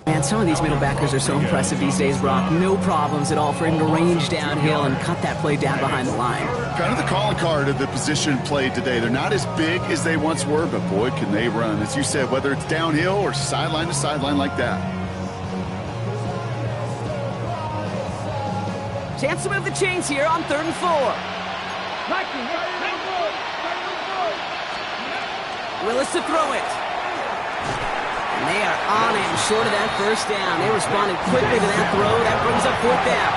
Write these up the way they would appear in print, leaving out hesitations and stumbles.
Man, some of these middle backers are so impressive these days, Brock. No problems at all for him to range downhill and cut that play down behind the line. Kind of the calling card of the position played today. They're not as big as they once were, but boy, can they run. As you said, whether it's downhill or sideline to sideline like that. Chance to move the chains here on 3rd and 4. Willis to throw it. And they are on him short of that first down. They responded quickly to that throw. That brings up 4th down.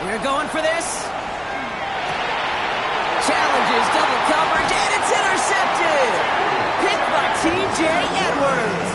They're going for this. Challenges, double coverage, and it's intercepted. Picked by T.J. Edwards.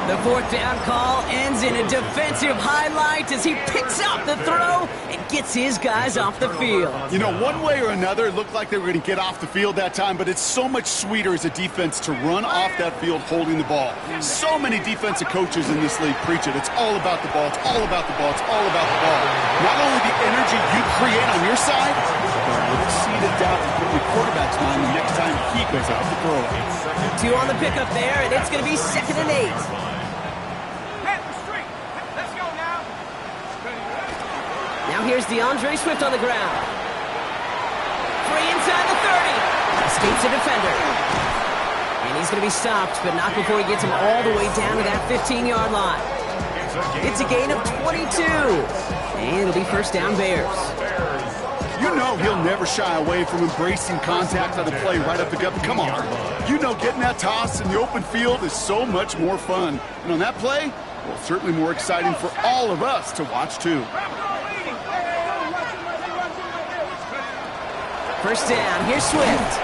The 4th down call ends in a defensive highlight as he picks up the throw and gets his guys off the field. You know, one way or another, it looked like they were going to get off the field that time, but it's so much sweeter as a defense to run off that field holding the ball. So many defensive coaches in this league preach it. It's all about the ball. It's all about the ball. It's all about the ball. Not only the energy you create on your side, but the seed of doubt you put in the quarterback's mind the next time he goes out to throw it. 2 on the pickup there, and it's going to be 2nd and 8. Now here's DeAndre Swift on the ground. Free inside the 30. Escapes a defender. And he's going to be stopped, but not before he gets him all the way down to that 15-yard line. It's a gain of 22. And it'll be 1st down Bears. You know he'll never shy away from embracing contact on the play right up the gut. Come on. You know getting that toss in the open field is so much more fun. And on that play, well, certainly more exciting for all of us to watch, too. 1st down, here's Swift.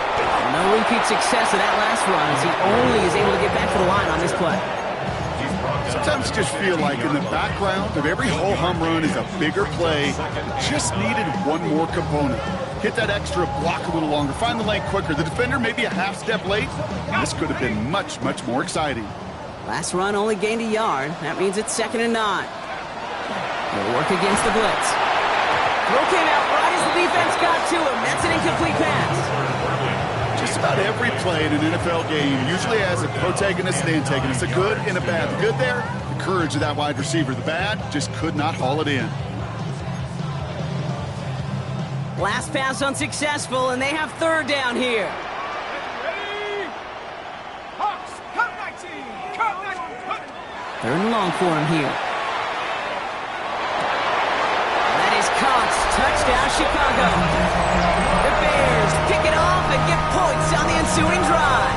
No repeat success of that last run as he only is able to get back to the line on this play. Sometimes just feel like in the background of every ho-hum run is a bigger play. Just needed one more component. Hit that extra block a little longer, find the lane quicker. The defender maybe a half step late. This could have been much, much more exciting. Last run only gained a yard. That means it's 2nd and 9. They'll work against the blitz. Throw came out right as the defense got to him. That's an incomplete pass. Just about every play in an NFL game usually has a protagonist and antagonist, a good and a bad. The good there, the courage of that wide receiver. The bad, just could not haul it in. Last pass unsuccessful, and they have 3rd down here. Third and long for him here. That is caught. Touchdown, Chicago. The Bears pick it off and get points on the ensuing drive.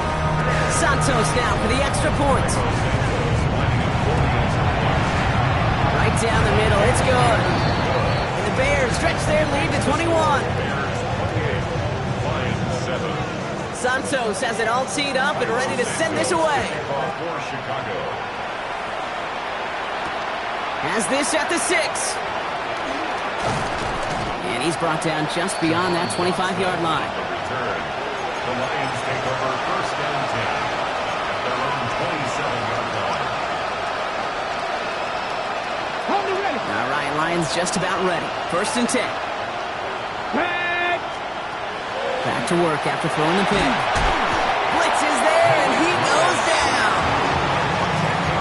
Santos now for the extra point. Right down the middle. It's good. And the Bears stretch their lead to 21. Santos has it all teed up and ready to send this away. Has this at the 6. And he's brought down just beyond that 25-yard line. The Lions take over 1st and 10 at their own 27-yard line. All right, Lions just about ready. 1st and 10. Back to work after throwing the pin. Blitz is there, and he goes down.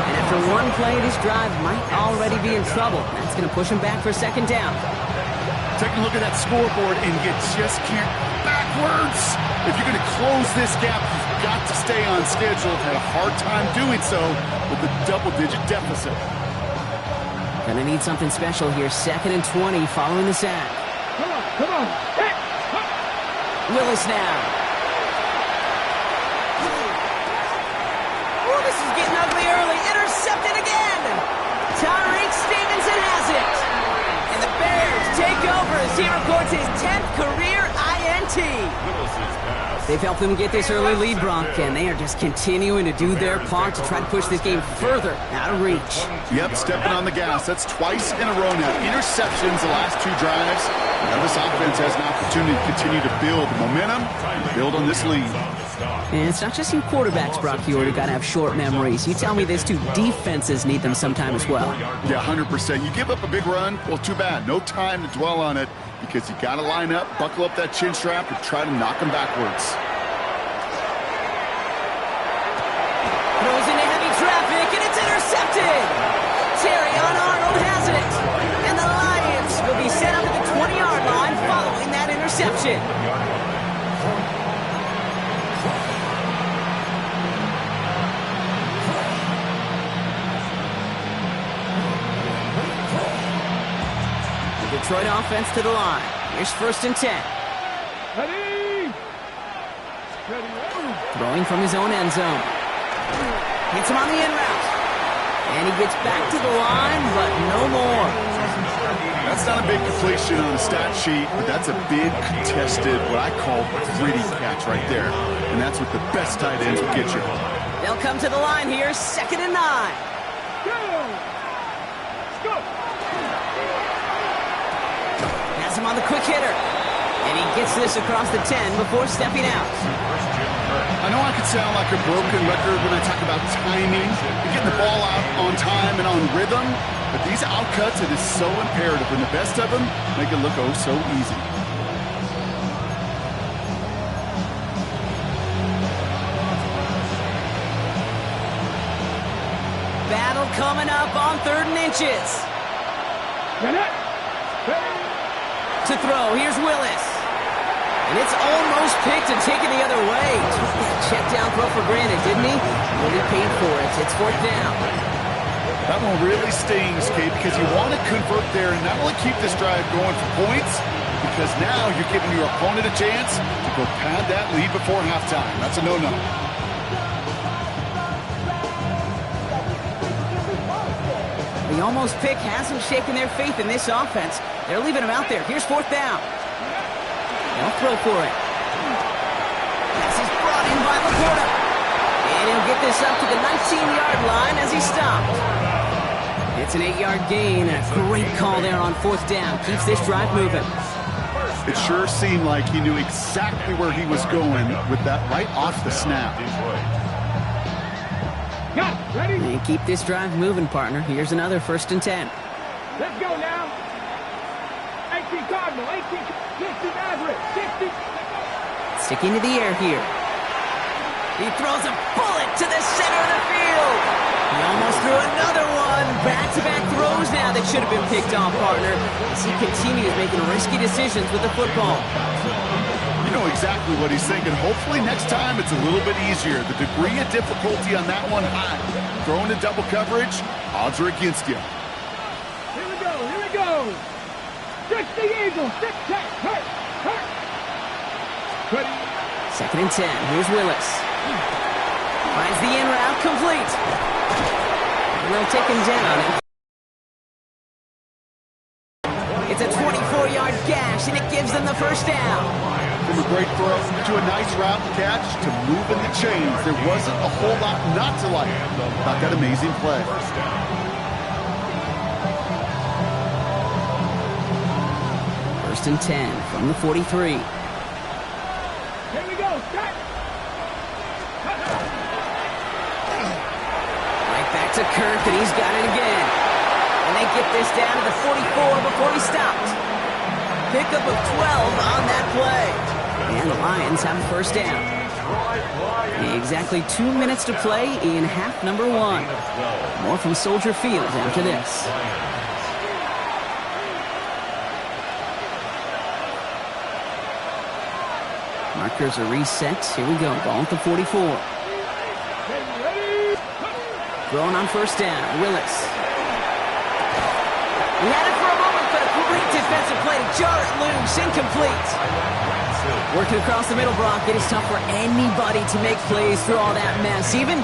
And after one play, this drive might already be in trouble. That's going to push him back for 2nd down. Take a look at that scoreboard, and you just can't backwards. If you're going to close this gap, you've got to stay on schedule. Had a hard time doing so with a double-digit deficit. Gonna need something special here. 2nd and 20 following the sack. Come on. Hey. Willis now. Oh, this is getting ugly early. Intercepted again. Tyreek Stevenson has it. And the Bears take over as he records his 10th career INT. They've helped them get this early lead, Bronk, and they are just continuing to do their part to try to push this game further out of reach. Yep, stepping on the gas. That's twice in a row now. Interceptions the last 2 drives. Now this offense has an opportunity to continue to build momentum and build on this lead. And it's not just you quarterbacks, Brock, you already got to have short memories. You tell me this too, defenses need them sometime as well. Yeah, 100%. You give up a big run, well, too bad. No time to dwell on it. because you got to line up, buckle up that chin strap, and try to knock him backwards. Throws into heavy traffic, and it's intercepted. Terrion Arnold has it. And the Lions will be set up at the 20-yard line following that interception. The Detroit offense to the line. Here's 1st and 10. Ready? Ready. Throwing from his own end zone. Hits him on the in route. And he gets back to the line, but no more. That's not a big completion on the stat sheet, but that's a big contested, what I call gritty catch right there. And that's what the best tight ends will get you. They'll come to the line here, 2nd and 9. Go! Go! Has him on the quick hitter. And he gets this across the 10 before stepping out. I know I could sound like a broken record when I talk about timing, getting the ball out on time and on rhythm, but these outcuts, it is so imperative, and the best of them make it look oh so easy. Battle coming up on 3rd and inches. Ready? To throw, here's Willis. And it's almost picked and taken the other way. Took that check down throw for granted, didn't he? Well, he paid for it. It's 4th down. That one really stings, Kate, because you want to convert there and not only keep this drive going for points, because now you're giving your opponent a chance to go pad that lead before halftime. That's a no-no. The almost pick hasn't shaken their faith in this offense. They're leaving him out there. Here's 4th down. They'll throw for it. This is brought in by Laporta. And he'll get this up to the 19-yard line as he stopped. It's an 8-yard gain, and a great call there on 4th down. Keeps this drive moving. It sure seemed like he knew exactly where he was going with that right off the snap. Got it. Ready? And keep this drive moving, partner. Here's another 1st and 10. Let's go now. 18 Cardinal, 18 60 Maverick, 60. Sticking to the air here. He throws a bullet to the center of the field. He almost threw another one. Back-to-back throws now that should have been picked off, partner, as he continues making risky decisions with the football. You know exactly what he's thinking. Hopefully next time it's a little bit easier. The degree of difficulty on that one high. Throwing to double coverage, odds are against you. Here we go, here we go. 60 Eagles, 6 check, hurt. Ready? 2nd and 10. Here's Willis. Finds the in route complete. And they'll take him down. It's a 24-yard gash, and it gives them the 1st down. From a great throw to a nice route catch to moving the chains, there wasn't a whole lot not to like about that amazing play. 1st and 10 from the 43. Here we go, start. Right back to Kirk, and he's got it again. And they get this down to the 44 before he stopped. Pickup of 12 on that play. And the Lions have a 1st down. Exactly 2 minutes to play in half number 1. More from Soldier Field after this. Markers are reset. Here we go. Ball at the 44. Throwing on 1st down. Willis. He had it for a moment, but a great defensive play to jar it loose. Incomplete. Working across the middle, Brock. It is tough for anybody to make plays through all that mess, even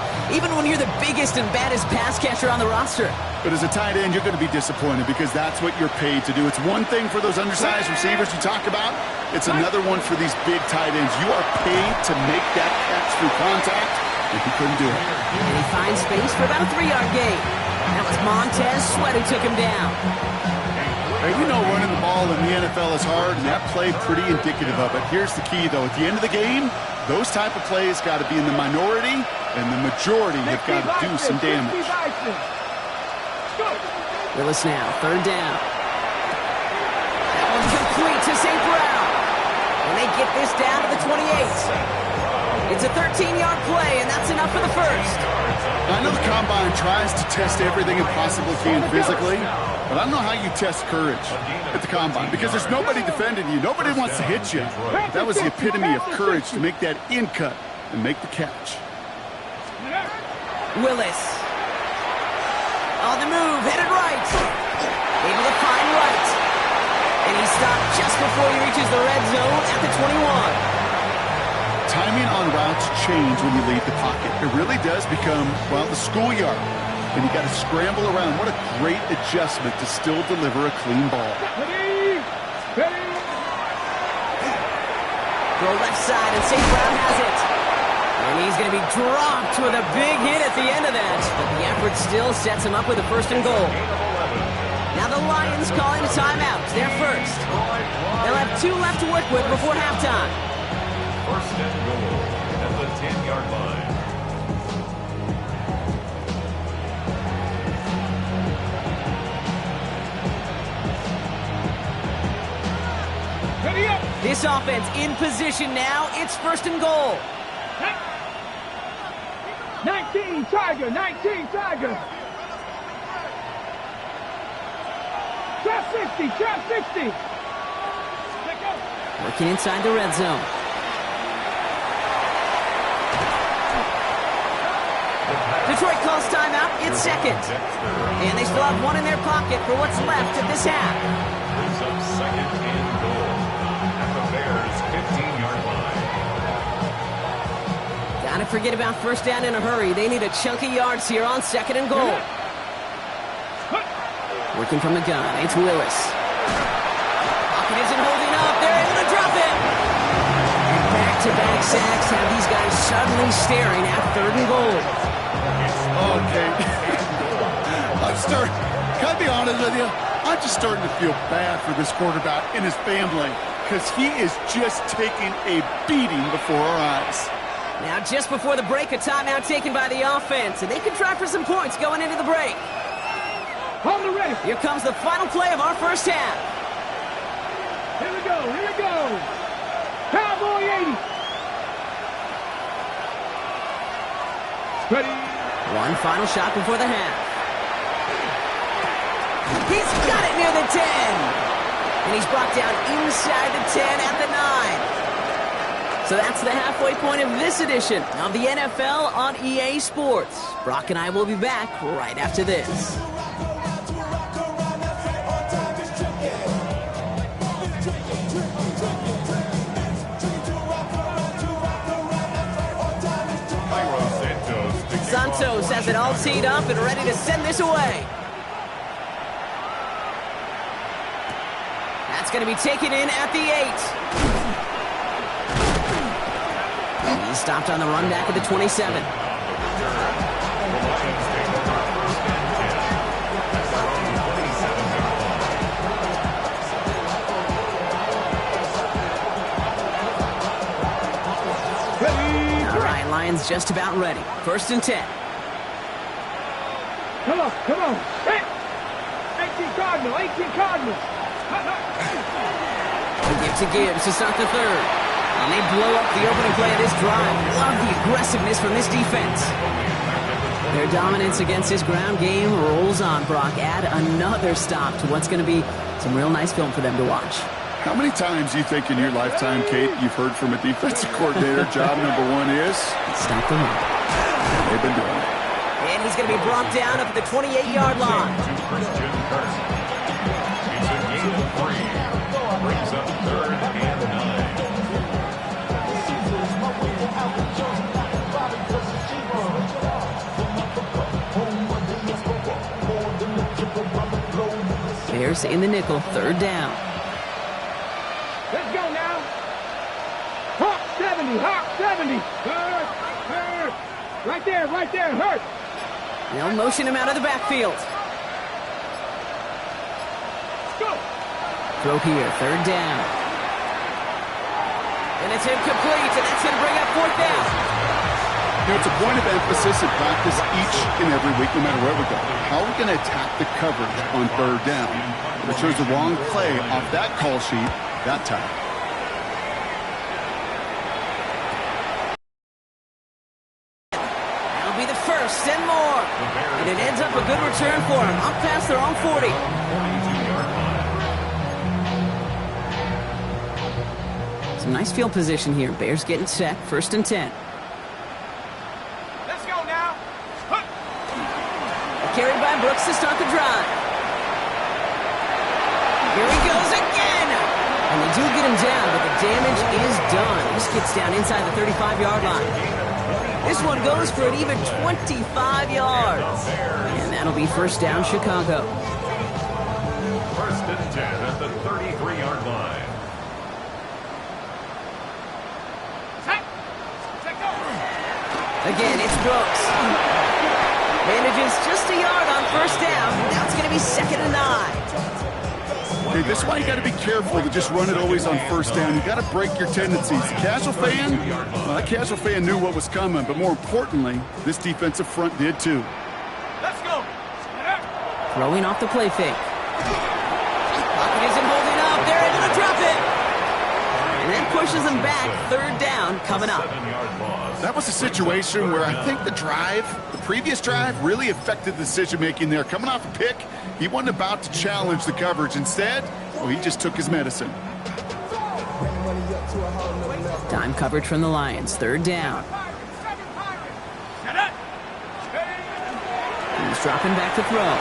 when you're the biggest and baddest pass catcher on the roster. But as a tight end, you're going to be disappointed because that's what you're paid to do. It's one thing for those undersized receivers you talk about. It's another one for these big tight ends. You are paid to make that catch through contact, and he couldn't do it. And he finds space for about a 3-yard gain. That was Montez Sweat who took him down. Hey, we know running the ball in the NFL is hard, and that play pretty indicative of it. Here's the key, though. At the end of the game, those type of plays got to be in the minority, and the majority have got to do some damage. Willis now, 3rd down. That one's complete to get this down to the 28. It's a 13-yard play, and that's enough for the first. I know the Combine tries to test everything it possibly can physically, but I don't know how you test courage at the Combine because there's nobody defending you. Nobody wants to hit you. That was the epitome of courage to make that in cut and make the catch. Willis. On the move, headed right. Able to find right. And he stopped just before he reaches the red zone at the 21. Timing on routes change when you leave the pocket. It really does become, well, the schoolyard. And you got to scramble around. What a great adjustment to still deliver a clean ball. Throw left side, and St. Brown has it. And he's going to be dropped with a big hit at the end of that. But the effort still sets him up with a first and goal. Now the Lions calling a timeout. They're first. They'll have 2 left to work with before halftime. First and goal at the 10-yard line. This offense in position now. It's first and goal. 19 Tiger, 19 Tiger. Trap 60, trap 60. Working inside the red zone. Detroit calls timeout. It's second. And they still have 1 in their pocket for what's left of this half. Brings up second and goal at the Bears' 15-yard line. Gotta forget about first down in a hurry. They need a chunk of yards here on second and goal. Working from the gun. It's Willis. Pocket isn't holding up. They're able to drop it. Back-to-back sacks have these guys suddenly staring at third and goal. Okay. Can I be honest with you? I'm just starting to feel bad for this quarterback and his family because he is just taking a beating before our eyes. Now, just before the break, a timeout taken by the offense, and they can try for some points going into the break. Hold it ready. Here comes the final play of our first half. Here we go, here we go. Cowboy 80. Ready. One final shot before the half. He's got it near the 10. And he's brought down inside the 10 at the 9. So that's the halfway point of this edition of the NFL on EA Sports. Brock and I will be back right after this. Santos has it all teed up and ready to send this away. That's going to be taken in at the 8. He's stopped on the run back at the 27. All right, Lions just about ready. First and 10. Come on, come on. Hey! 18 Cardinal, 18 Cardinal. Give to Gibbs to start the third. And they blow up the opening play of this drive. Love the aggressiveness from this defense. Their dominance against this ground game rolls on, Brock. Add another stop to what's going to be some real nice film for them to watch. How many times do you think in your lifetime, Kate, you've heard from a defensive coordinator, job number 1 is? Stop the run. They've been doing it. And he's going to be brought down up at the 28-yard line. It's a gain of 3. Brings up third and 9. Bears in the nickel, third down. Let's go now. Hawk 70, Hawk 70. Hurt, hurt. Right there, hurt. They'll motion him out of the backfield. Go. Throw here, third down. And it's incomplete, and that's going to bring up fourth down. You know, it's a point of emphasis in practice each and every week, no matter where we go. How are we going to attack the coverage on third down? If it shows the wrong play off that call sheet, that time. And it ends up a good return for them, up past their own 40. 42-yard line. Some nice field position here. Bears getting set, 1st and 10. Let's go now. Carried by Brooks to start the drive. Here he goes again! And they do get him down, but the damage is done. He gets down inside the 35-yard line. This one goes for an even 25 yards. And that'll be 1st down, Chicago. 1st and 10 at the 33-yard line. Again, it's Brooks. Manages just a yard on 1st down. Now it's going to be 2nd and 9. Okay, this is why you got to be careful to just run it always on 1st down. You got to break your tendencies. The casual fan, well, that casual fan knew what was coming, but more importantly, this defensive front did too. Let's go. Throwing off the play fake. Pocket isn't holding up. They're able to drop it. And that pushes them back. 3rd down coming up. 7-yard loss. That was a situation where I think the previous drive, really affected the decision-making there. Coming off a pick, he wasn't about to challenge the coverage. Instead, well, he just took his medicine. Time coverage from the Lions. 3rd down. He's dropping back to throw.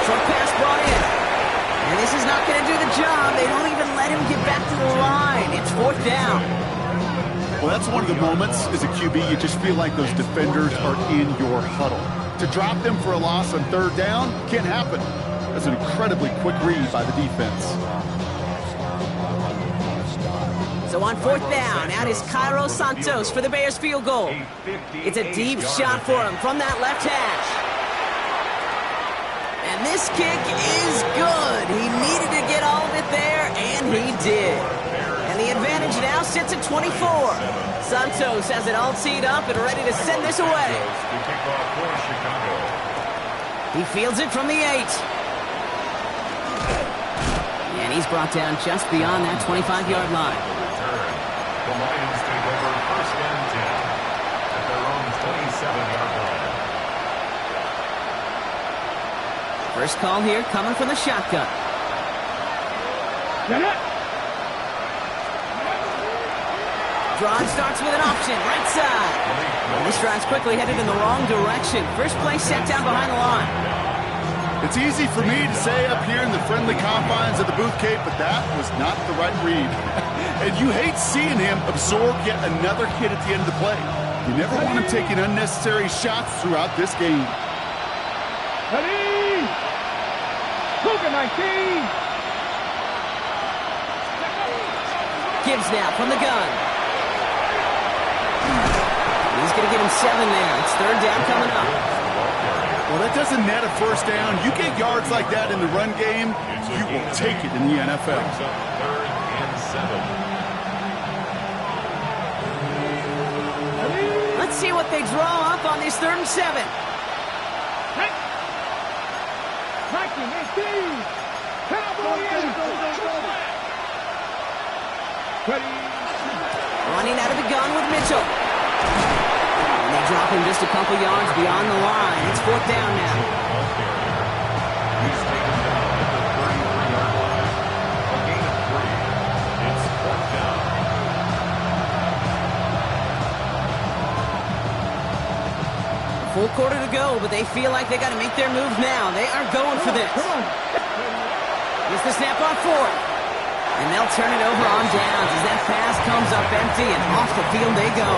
Short pass brought in. And this is not going to do the job. They don't even let him get back to the line. It's 4th down. Well, that's one of the moments as a QB, you just feel like those defenders are in your huddle. To drop them for a loss on 3rd down can't happen. That's an incredibly quick read by the defense. So on 4th down, out is Cairo Santos for the Bears field goal. It's a deep shot for him from that left hash. And this kick is good. He needed to get all of it there, and he did. And the advantage now sits at 24. Santos has it all teed up and ready to send this away. He fields it from the 8. And he's brought down just beyond that 25-yard line. The Lions take over 1st and 10 at their own 27-yard line. First call here coming from the shotgun. Drive starts with an option, right side. And this drive's quickly headed in the wrong direction. First play set down behind the line. It's easy for me to say up here in the friendly confines of the booth, Kate, but that was not the right read. And you hate seeing him absorb yet another hit at the end of the play. You never want him taking unnecessary shots throughout this game. Ready? Cougar 19. Gibbs now from the gun. He's going to get him 7 there. It's 3rd down coming up. Well, that doesn't net a 1st down. You get yards like that in the run game, you will take it in the NFL. 3rd and 7. Let's see what they draw up on this 3rd and 7. 19, 18. Cowboy Ready? Running out of the gun with Mitchell. And they drop him just a couple yards beyond the line. It's 4th down now. He's taken down at the 33-yard line. A gain of 3. It's 4th down. Full quarter to go, but they feel like they got to make their move now. They are going for this. Here's the snap on 4th. And they'll turn it over on downs as that pass comes up empty, and off the field they go.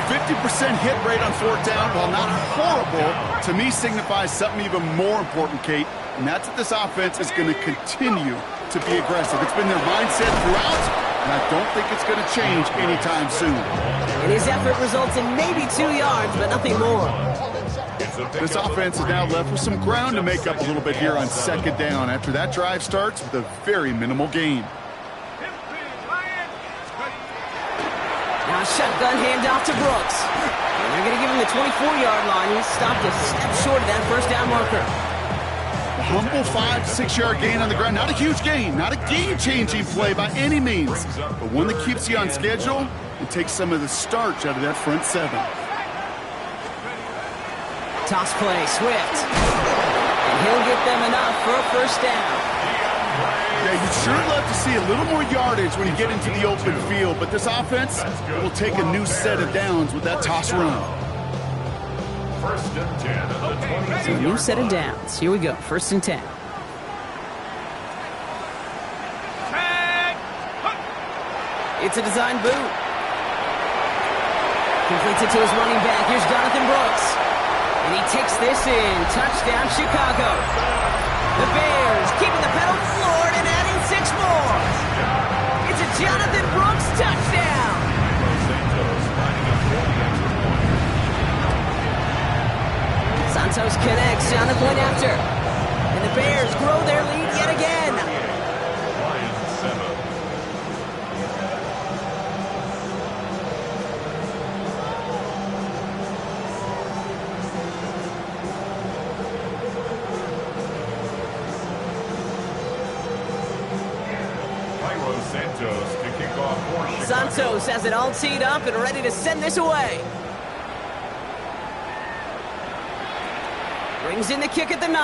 50% hit rate on 4th down, while not horrible, to me signifies something even more important, Kate, and that's that this offense is going to continue to be aggressive. It's been their mindset throughout, and I don't think it's going to change anytime soon. And his effort results in maybe 2 yards, but nothing more. This offense is now left with some ground to make up a little bit here on 2nd down after that drive starts with a very minimal gain. Now shotgun handoff to Brooks. And they're going to give him the 24-yard line. He stopped a step short of that 1st down marker. A humble 5 to 6 yard gain on the ground. Not a huge gain, not a game-changing play by any means, but one that keeps you on schedule and takes some of the starch out of that front 7. Toss play, Swift. And he'll get them enough for a first down. Yeah, you'd sure love to see a little more yardage when you get into the open field, but this offense will take a new set of downs with that toss run. First and 10 at the 20. So a new set of downs. Here we go, first and 10. It's a design boot. Completes it to his running back. Here's Jonathan Brooks. And he takes this in. Touchdown, Chicago. The Bears keeping the pedal floored and adding 6 more. It's a Jonathan Brooks touchdown. Santos connects on the point after. And the Bears grow their lead yet again. Lions 7. Santos to kick off for Chicago. Santos has it all teed up and ready to send this away. Brings in the kick at the 9.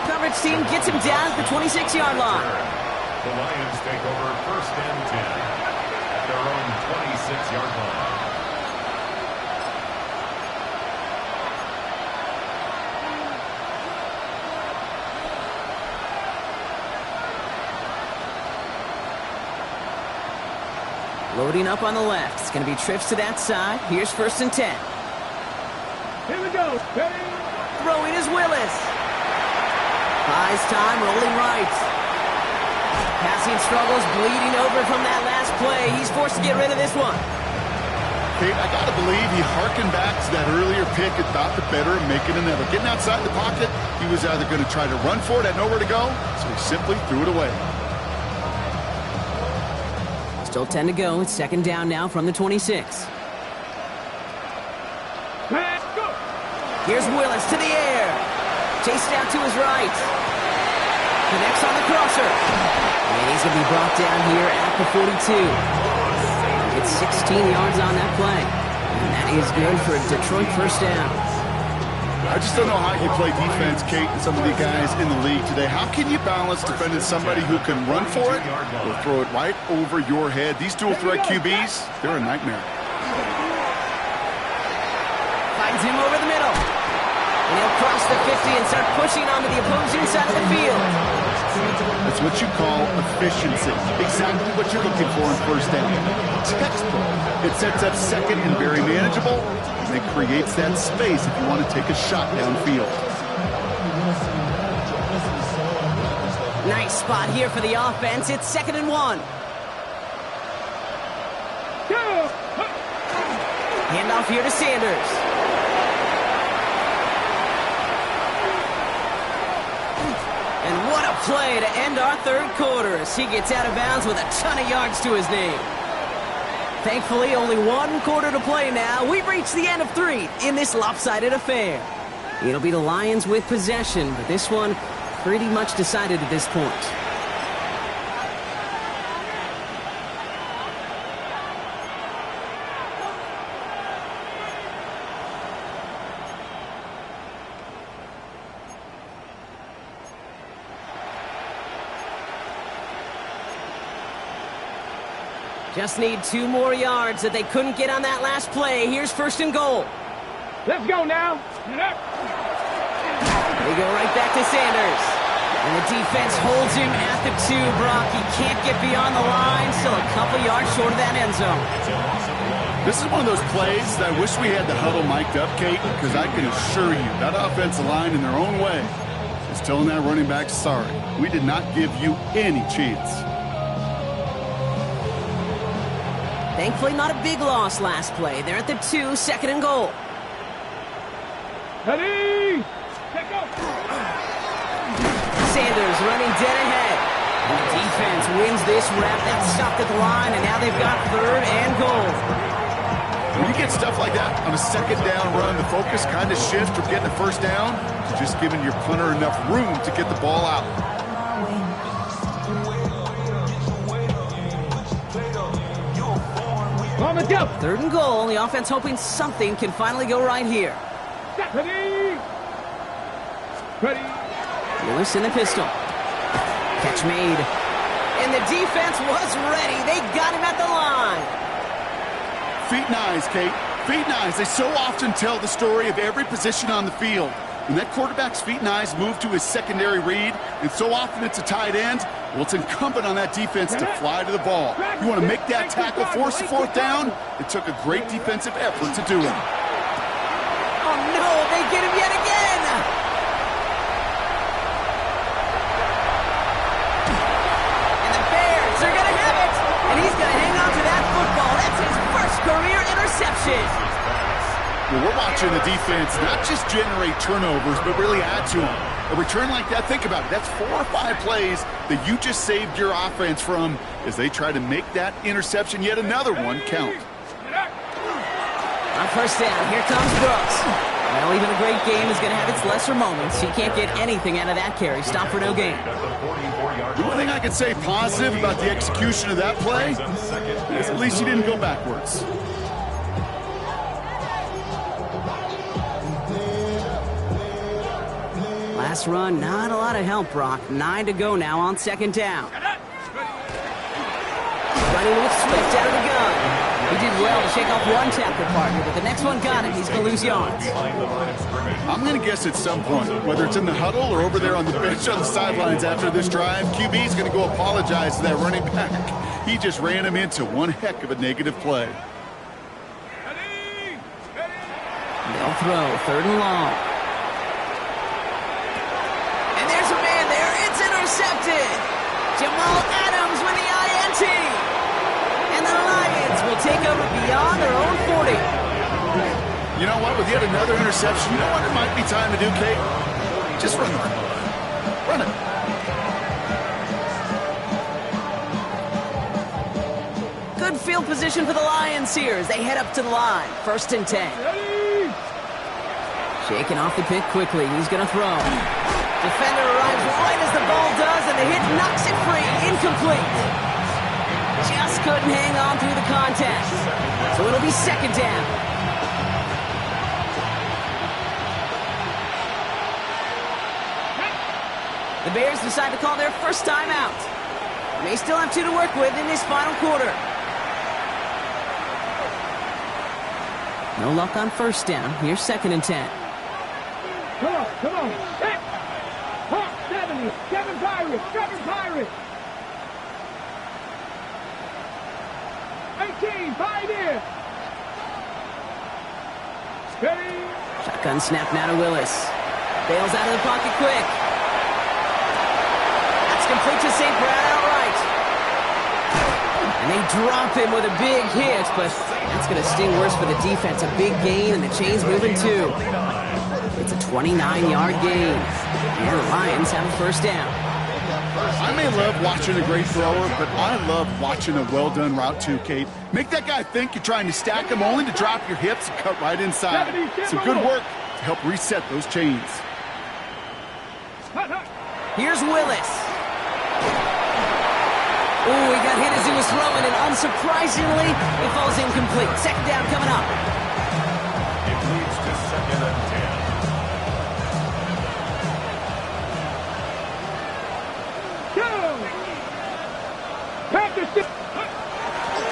Coverage team gets him down at the 26-yard line. The Lions take over first and 10 at their own 26-yard line. Loading up on the left. It's going to be trips to that side. Here's first and 10. Here we go. Ready? Throwing is Willis. Buys time, rolling right. Passing struggles, bleeding over from that last play. He's forced to get rid of this one. Kate, I got to believe he harkened back to that earlier pick and thought the better of making another. Getting outside the pocket, he was either going to try to run for it, had nowhere to go, so he simply threw it away. Still 10 to go. It's second down now from the 26. Let's go. Here's Willis to the air. Chased out to his right. Connects on the crosser. And he's going to be brought down here at the 42. It's 16 yards on that play. And that is good for a Detroit first down. I just don't know how you play defense, Kate, and some of the guys in the league today. How can you balance defending somebody who can run for it or throw it right over your head? These dual threat QBs, they're a nightmare. Finds him over the middle. And he'll cross the 50 and start pushing onto the opposing side of the field. That's what you call efficiency. Exactly what you're looking for in first down. Textbook. It sets up second and very manageable. And it creates that space if you want to take a shot downfield. Nice spot here for the offense. It's second and 1. Handoff here to Sanders. And what a play to end our third quarter as he gets out of bounds with a ton of yards to his name. Thankfully, only one quarter to play now. We've reached the end of 3 in this lopsided affair. It'll be the Lions with possession, but this one pretty much decided at this point. Just need 2 more yards that they couldn't get on that last play. Here's first and goal. Let's go now. They go right back to Sanders. And the defense holds him at the 2, Brock. He can't get beyond the line. Still a couple yards short of that end zone. This is one of those plays that I wish we had the huddle mic'd up, Kate, because I can assure you that offensive line in their own way is telling that running back, sorry, we did not give you any chance. Thankfully, not a big loss last play. They're at the 2, second and goal. Ready? Take go. Sanders running dead ahead. The defense wins this rep. That stopped at the line, and now they've got third and goal. When you get stuff like that on a second down run, the focus kind of shifts from getting the first down to just giving your punter enough room to get the ball out. let's go. 3rd and goal. The offense hoping something can finally go right here. Ready. Ready. Lewis in the pistol. Catch made. And the defense was ready. They got him at the line. Feet and eyes, Kate. Feet and eyes. They so often tell the story of every position on the field. When that quarterback's feet and eyes move to his secondary read, and so often it's a tight end, well, it's incumbent on that defense to fly to the ball. You want to make that tackle, force the 4th down? It took a great defensive effort to do it. Oh, no, they get him yet again. And the Bears are going to have it. And he's going to hang on to that football. That's his first career interception. Well, we're watching the defense not just generate turnovers, but really add to them. A return like that, think about it. That's 4 or 5 plays that you just saved your offense from as they try to make that interception, yet another one, count. On 1st down, here comes Brooks. Well, even a great game is going to have its lesser moments. He can't get anything out of that carry. Stop for no gain. The one thing I can say positive about the execution of that play is at least he didn't go backwards. Last run, not a lot of help, Brock. 9 to go now on 2nd down. Running with Swift out of the gun. He did well to shake off one tackle partner, but the next one got him. He's going to lose yards. I'm going to guess at some point, whether it's in the huddle or over there on the bench on the sidelines after this drive, QB is going to go apologize to that running back. He just ran him into one heck of a negative play. They'll throw 3rd and long. Intercepted. Jamal Adams with the INT. And the Lions will take over beyond their own 40. You know what? With yet another interception, you know what it might be time to do, Kate? Just run the ball. Run it. Good field position for the Lions here as they head up to the line. 1st and 10. Shaking off the pick quickly. He's going to throw. Defender arrives right as the ball does, and the hit knocks it free. Incomplete. Just couldn't hang on through the contact. So it'll be 2nd down. The Bears decide to call their first timeout. They still have 2 to work with in this final quarter. No luck on 1st down. Here's 2nd and 10. Come on, come on. Hey. Hawk 70, 7 Pirates, 7 Pirates. 18, Pioneer. Ready. Shotgun snap now to Willis. Bails out of the pocket quick. That's complete to St. Brown outright. And they drop him with a big hit, but that's going to sting worse for the defense. A big gain, and the chain's moving too. It's a 29-yard gain. And the Lions have a 1st down. I may love watching a great thrower, but I love watching a well-done route too, Kate. Make that guy think you're trying to stack him only to drop your hips and cut right inside. Some good work to help reset those chains. Here's Willis. Ooh, he got hit as he was throwing, and unsurprisingly, it falls incomplete. 2nd down coming up. It leads to 2nd and 10.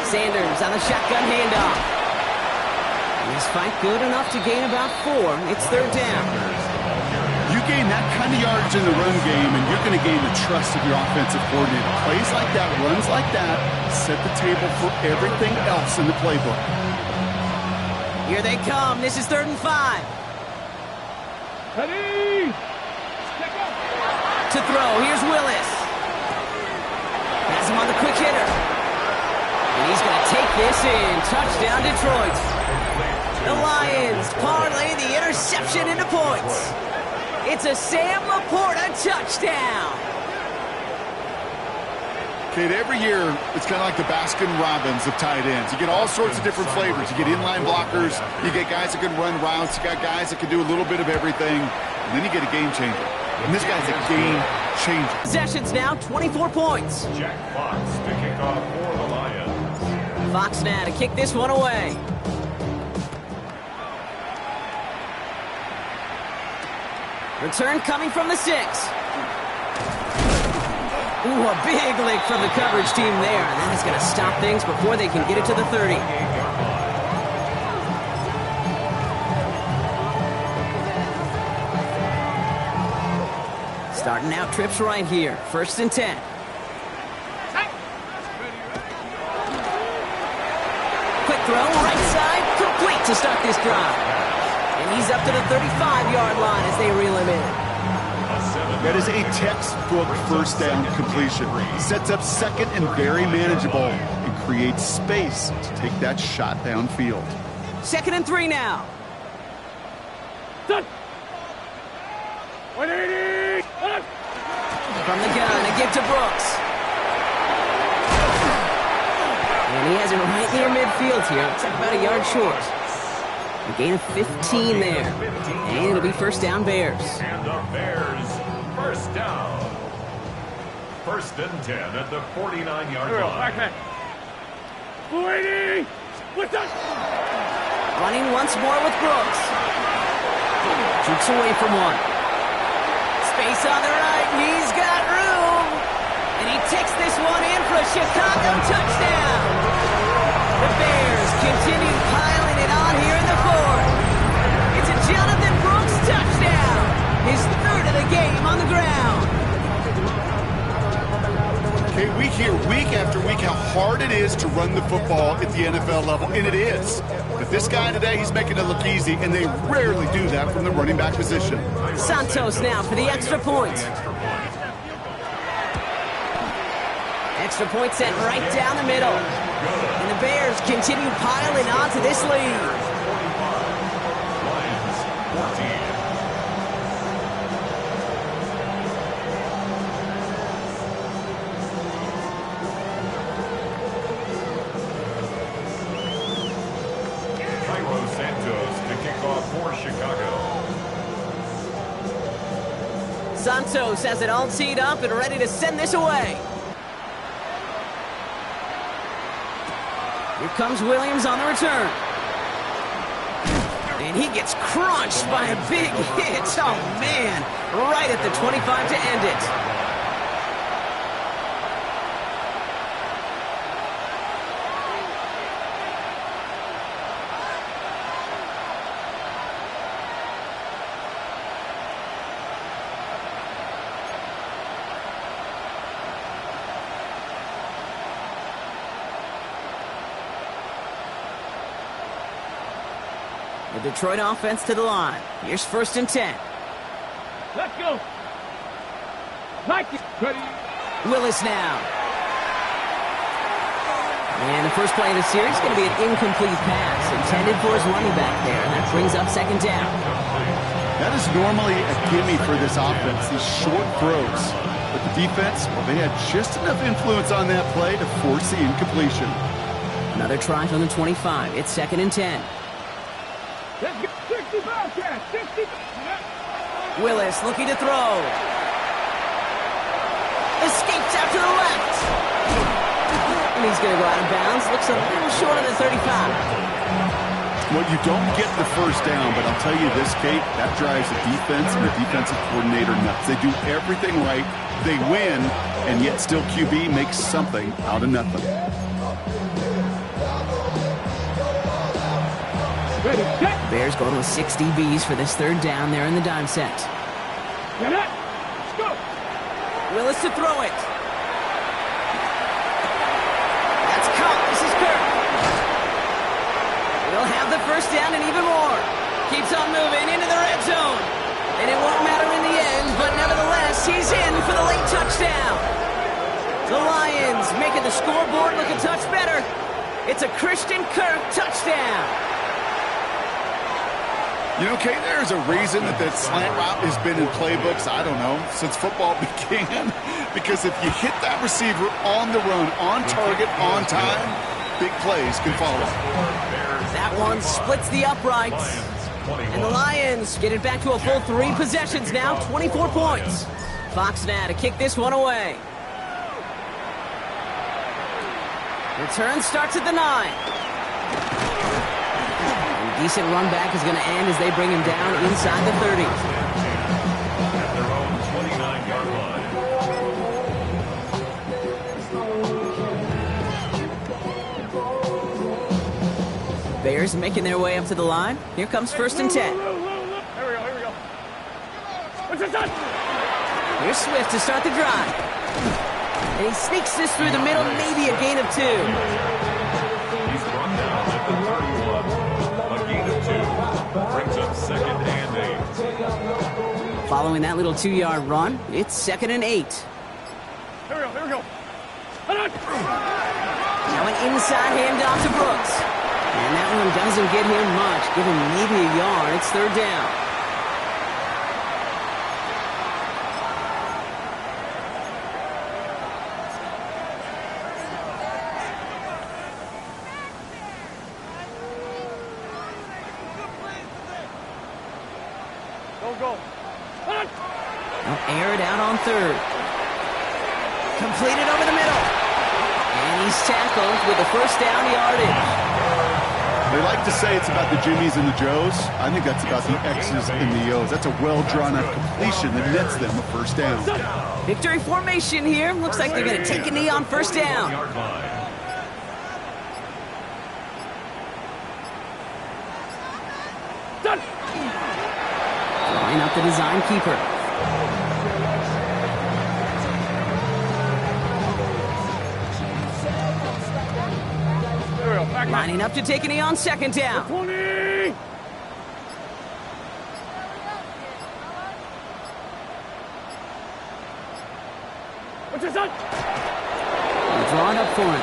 Sanders on the shotgun handoff. And this fight good enough to gain about 4. It's 3rd down. You gain that kind of yardage in the run game, and you're going to gain the trust of your offensive coordinator. Plays like that, runs like that, set the table for everything else in the playbook. Here they come. This is 3rd and 5. Ready. To throw. Here's Willis. Has him on the quick hitter. And he's going to take this in. Touchdown, Detroit. The Lions parlay the interception into points. It's a Sam Laporta touchdown. Kate, every year, it's kind of like the Baskin-Robbins of tight ends. You get all sorts of different flavors. You get inline blockers. You get guys that can run routes. You got guys that can do a little bit of everything. And then you get a game changer. And this guy's a game changer. Possessions now, 24 points. Jack Fox to kick off for the Lions. Fox now to kick this one away. Return coming from the 6. Ooh, a big lick from the coverage team there. And that is going to stop things before they can get it to the 30. Starting out trips right here. 1st and 10. Quick throw, right side, complete to start this drive. And he's up to the 35-yard line as they reel him in. That is a textbook first down completion. Sets up 2nd and very manageable and creates space to take that shot downfield. 2nd and 3 now. From the gun, a give to Brooks. And he has it right near midfield here. It's about a yard short. A gain of 15 there. And it'll be 1st down Bears. And the Bears, 1st down. 1st and 10 at the 49-yard line. Running once more with Brooks. Jukes away from one. Space on the right. He's got room. And he takes this one in for a Chicago touchdown. The Bears continue piling it on here in the 4th. It's a Jonathan Brooks touchdown. His 3rd of the game on the ground. Okay, we hear week after week how hard it is to run the football at the NFL level, and it is. But this guy today, he's making it look easy, and they rarely do that from the running back position. Santos now for the extra point. Extra point sent right down the middle. And the Bears continue piling onto this lead. Lions, 14. Santos to kick off for Chicago. Santos has it all teed up and ready to send this away. Here comes Williams on the return. And he gets crunched by a big hit. Oh, man. Right at the 25 to end it. The Detroit offense to the line. Here's 1st and 10. Let's go. Willis now. And the first play of the series is going to be an incomplete pass intended for his running back there. And that brings up 2nd down. That is normally a gimme for this offense, these short throws. But the defense, well, they had just enough influence on that play to force the incompletion. Another try from the 25. It's 2nd and 10. Let's go. 65, Cat. 60. Willis looking to throw. Escapes out to the left. And he's going to go out of bounds. Looks a little short of the 35. Well, you don't get the first down, but I'll tell you this, Kate, that drives the defense and the defensive coordinator nuts. They do everything right. They win, and yet still QB makes something out of nothing. Bears going with 6 DBs for this 3rd down there in the dime set. Let's go. Willis to throw it. That's caught. This is Kirk. We'll have the 1st down and even more. Keeps on moving into the red zone. And it won't matter in the end, but nevertheless, he's in for the late touchdown. The Lions making the scoreboard look a touch better. It's a Christian Kirk touchdown. You know, Kate, there's a reason that slant route has been in playbooks, I don't know, since football began. Because if you hit that receiver on the run, on target, on time, big plays can follow. That one splits the uprights. And the Lions get it back to a full 3 possessions now, 24 points. Fox now to kick this one away. Return starts at the 9. And decent run back is going to end as they bring him down inside the 30. At their own 29-yard line. Bears making their way up to the line. Here comes 1st and 10. Here we go. What's this on? Here's Swift to start the drive. And he sneaks this through the middle, maybe a gain of 2. He's brought down at the 31. A gain of 2. Brings up 2nd and 8. Following that little 2-yard run, it's 2nd and 8. Here we go. Hold on. Now an inside handoff to Brooks. And that one doesn't get him much. Give him maybe a yard. It's 3rd down. Go. Hold on. They'll air it out on 3rd. Completed over the middle. And he's tackled with a 1st down yardage. They like to say it's about the Jimmies and the Joes. I think that's about the X's and the O's. That's a well-drawn-out completion that nets them a 1st down. Victory formation here. Looks like they're going to take a knee on 1st down. Yard line. Done. Drawing up the design keeper. Here we go. Back line. Lining up to take a knee on 2nd down. 20. What's this on? They're drawing up for him.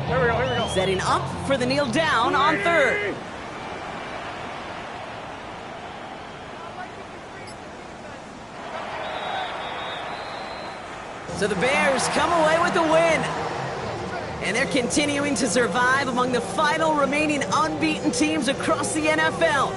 Here we go. Setting up for the kneel down on 3rd. So the Bears come away with the win. And they're continuing to survive among the final remaining unbeaten teams across the NFL.